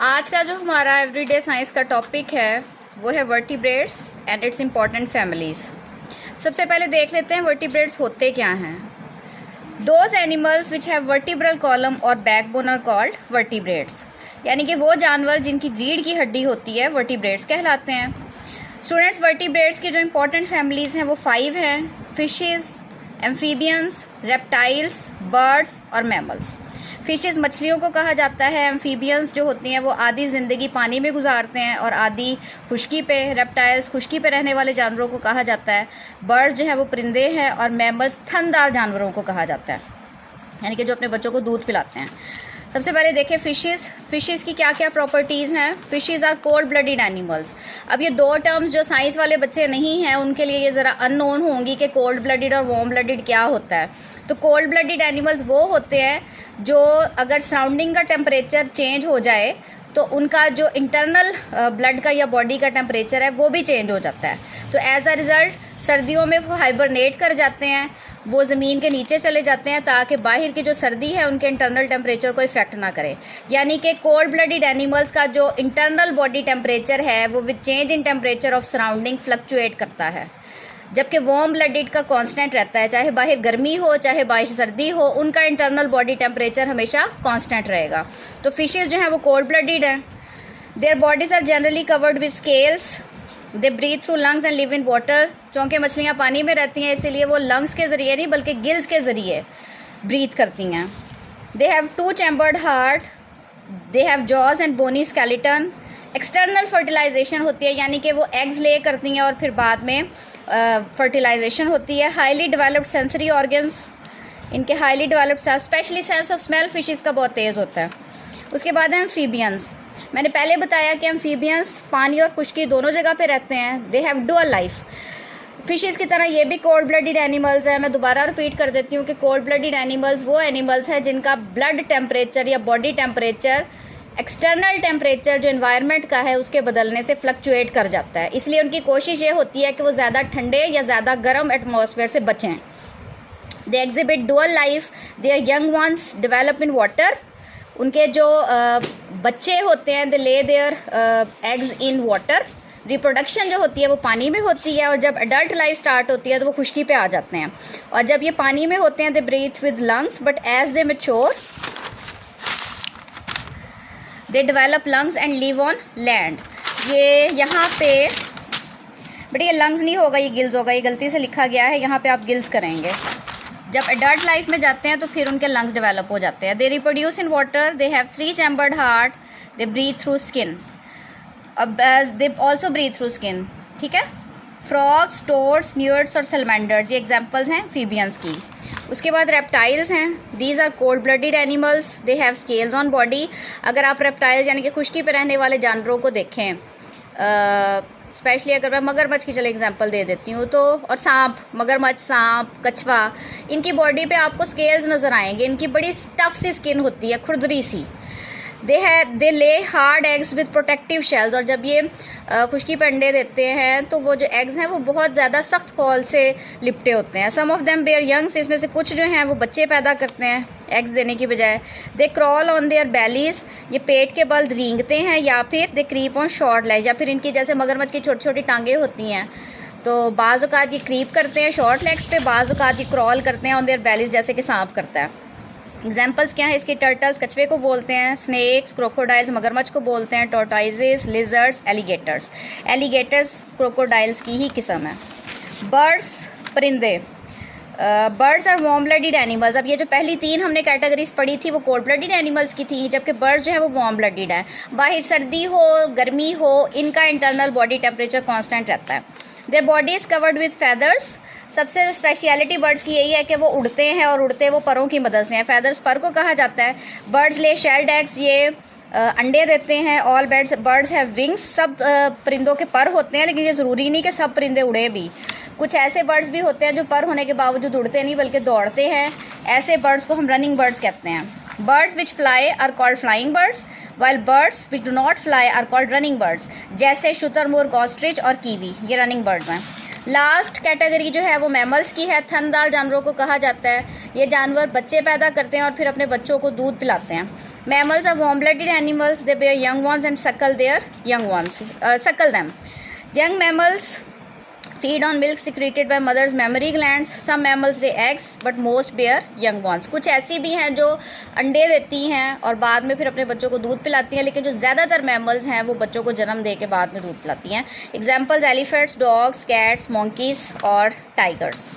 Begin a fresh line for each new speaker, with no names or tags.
आज का जो हमारा एवरीडे साइंस का टॉपिक है वो है vertebrates and it's important families. सबसे पहले देख लेते हैं वर्टिब्रेट्स होते क्या हैं। Those animals which have vertebral column और बैकबोन आर कॉल्ड वर्टिब्रेट्स, यानी कि वो जानवर जिनकी रीढ़ की हड्डी होती है वर्टिब्रेट्स कहलाते हैं। स्टूडेंट्स, वर्टिब्रेट्स की जो इम्पॉर्टेंट फैमिलीज़ हैं वो 5 हैं: फिशेस, एम्फीबियंस, रेप्टाइल्स, बर्ड्स और मैमल्स। फिशेस मछलियों को कहा जाता है। एम्फीबियंस जो होती हैं वो आधी ज़िंदगी पानी में गुजारते हैं और आधी खुश्की पे। रेप्टाइल्स खुश्की पे रहने वाले जानवरों को कहा जाता है। बर्ड्स जो है वो परिंदे हैं और मैमल्स थनदार जानवरों को कहा जाता है, यानी कि जो अपने बच्चों को दूध पिलाते हैं। सबसे पहले देखें फिशेस की क्या क्या प्रॉपर्टीज़ हैं। Fishes are cold blooded animals. अब ये दो टर्म्स जो साइंस वाले बच्चे नहीं हैं उनके लिए ये ज़रा अननोन होंगी कि कोल्ड ब्लडेड और वार्म ब्लडेड क्या होता है। तो कोल्ड ब्लडेड एनिमल्स वो होते हैं जो अगर सराउंडिंग का टेम्परेचर चेंज हो जाए तो उनका जो इंटरनल ब्लड का या बॉडी का टेम्परेचर है वो भी चेंज हो जाता है। तो एज अ रिज़ल्ट सर्दियों में वो हाइबरनेट कर जाते हैं, वो ज़मीन के नीचे चले जाते हैं ताकि बाहर की जो सर्दी है उनके इंटरनल टेम्परेचर को इफ़ेक्ट ना करे। यानी कि कोल्ड ब्लडेड एनिमल्स का जो इंटरनल बॉडी टेम्परेचर है वो with change in temperature of surrounding fluctuate करता है, जबकि वार्म ब्लडेड का कांस्टेंट रहता है। चाहे बाहर गर्मी हो चाहे बाहर सर्दी हो, उनका इंटरनल बॉडी टेम्परेचर हमेशा कांस्टेंट रहेगा। तो फिशेस जो हैं वो कोल्ड ब्लडेड हैं। Their bodies are generally covered with scales. They breathe through lungs and live in water. चूँकि मछलियाँ पानी में रहती हैं इसीलिए वो लंग्स के ज़रिए नहीं बल्कि गिल्स के ज़रिए ब्रीथ करती हैं। They have 2 chambered heart. They have jaws and bony skeleton. External fertilization होती है, यानी कि वो एग्स ले करती हैं और फिर बाद में फर्टिलाइजेशन होती है। हाईली डेवलप्ड सेंसरी ऑर्गन्स, इनके highly developed specially sense of smell fishes का बहुत तेज़ होता है। उसके बाद है एम्फीबियंस। मैंने पहले बताया कि एम्फीबियंस पानी और खुश्की दोनों जगह पे रहते हैं। They have dual life. Fishes की तरह ये भी कोल्ड ब्लडेड एनिमल्स हैं। मैं दोबारा रिपीट कर देती हूँ कि कोल्ड ब्लडेड एनिमल्स वो एनिमल्स हैं जिनका ब्लड टेम्परेचर या बॉडी टेम्परेचर एक्सटर्नल टेम्परेचर जो एनवायरनमेंट का है उसके बदलने से फ्लक्चुएट कर जाता है। इसलिए उनकी कोशिश ये होती है कि वो ज़्यादा ठंडे या ज़्यादा गर्म एटमॉस्फेयर से बचें। They exhibit dual life. Their young ones develop in water. उनके जो बच्चे होते हैं they lay their eggs in water. Reproduction जो होती है वो पानी में होती है और जब अडल्ट लाइफ स्टार्ट होती है तो वो खुश्की पे आ जाते हैं। और जब ये पानी में होते हैं they breathe with lungs, but as they mature they develop lungs and live on land. ये यहाँ पे बट ये लंग्स नहीं होगा, ये गिल्स होगा। ये गलती से लिखा गया है, यहाँ पे आप गिल्स करेंगे। जब एडल्ट लाइफ में जाते हैं तो फिर उनके लंग्स डेवलप हो जाते हैं। They reproduce in water. They have 3 chambered heart. They breathe through skin. अब they also breathe through skin, ठीक है। फ्रॉग्स, टोड्स, न्यूर्ड्स और सैलमेंडर्स ये एग्जाम्पल्स हैं फीबियंस की। उसके बाद रेप्टाइल्स हैं। These are cold blooded animals. They have scales on body. अगर आप रेप्टाइल्स यानी कि खुश्की पे रहने वाले जानवरों को देखें, स्पेशली अगर मैं मगरमच्छ की चले एग्जांपल दे देती हूँ तो, और सांप, मगरमच्छ, सांप, कछुआ, इनकी बॉडी पे आपको स्केल्स नज़र आएंगे। इनकी बड़ी टफ सी स्किन होती है, खुरदरी सी। दे ले hard eggs with protective shells. और जब ये खुश्की पे अंडे देते हैं तो वो जो एग्स हैं वो बहुत ज़्यादा सख्त खौल से लिपटे होते हैं। सम ऑफ देम बेयर यंग्स। इसमें से कुछ जो हैं वो बच्चे पैदा करते हैं एग्स देने की बजाय। दे क्रॉल ऑन देयर बैलीज। ये पेट के बल रेंगते हैं या फिर दे क्रीप ऑन शॉर्ट लेग्स, या फिर इनकी जैसे मगरमच्छ की छोटी छोटी टांगें होती हैं तो बाज़ औक़ात ये क्रीप करते हैं शॉर्ट लेग्स पे, बाज़ औक़ात ये क्रॉल करते हैं ऑन देयर बैलीज जैसे कि सांप करता है। एग्जाम्पल्स क्या है इसकी? टर्टल्स कछुए को बोलते हैं, स्नेक्स क्रोकोडाइल्स मगरमच्छ को बोलते हैं, tortoises, lizards, alligators. Alligators crocodiles की ही किस्म है। बर्ड्स परिंदे। Birds are warm blooded animals. अब ये जो पहली 3 हमने कैटेगरीज पढ़ी थी वो कोल्ड ब्लडेड एनिमल्स की थी, जबकि बर्ड्स जो है वो वार्म ब्लडेड है। बाहर सर्दी हो गर्मी हो इनका इंटरनल बॉडी टेम्परेचर कांस्टेंट रहता है। Their body is covered with feathers. सबसे स्पेशलिटी बर्ड्स की यही है कि वो उड़ते हैं और उड़ते वो परों की मदद से हैं। फैदर्स पर को कहा जाता है। बर्ड्स ले शेल्ड एग्स, ये अंडे देते हैं। All birds have wings. सब परिंदों के पर होते हैं, लेकिन ये ज़रूरी नहीं कि सब परिंदे उड़े भी। कुछ ऐसे बर्ड्स भी होते हैं जो पर होने के बावजूद उड़ते नहीं बल्कि दौड़ते हैं। ऐसे बर्ड्स को हम रनिंग बर्ड्स कहते हैं। Birds which fly are called flying birds, while birds which do not fly are called running birds. जैसे शुतुरमुर्ग, ऑस्ट्रिच और कीवी, ये रनिंग बर्ड्स हैं। लास्ट कैटेगरी जो है वो मैमल्स की है। थनदार जानवरों को कहा जाता है। ये जानवर बच्चे पैदा करते हैं और फिर अपने बच्चों को दूध पिलाते हैं। Mammals are warm blooded animals, they bear young ones and suckle their young ones, suckle them. Young mammals feed on milk secreted by mother's mammary glands. Some mammals lay eggs but most bear young ones. कुछ ऐसी भी हैं जो अंडे देती हैं और बाद में फिर अपने बच्चों को दूध पिलाती हैं, लेकिन जो ज़्यादातर मैमल्स हैं वो बच्चों को जन्म दे के बाद में दूध पिलाती हैं। Examples elephants, dogs, cats, monkeys और टाइगर्स।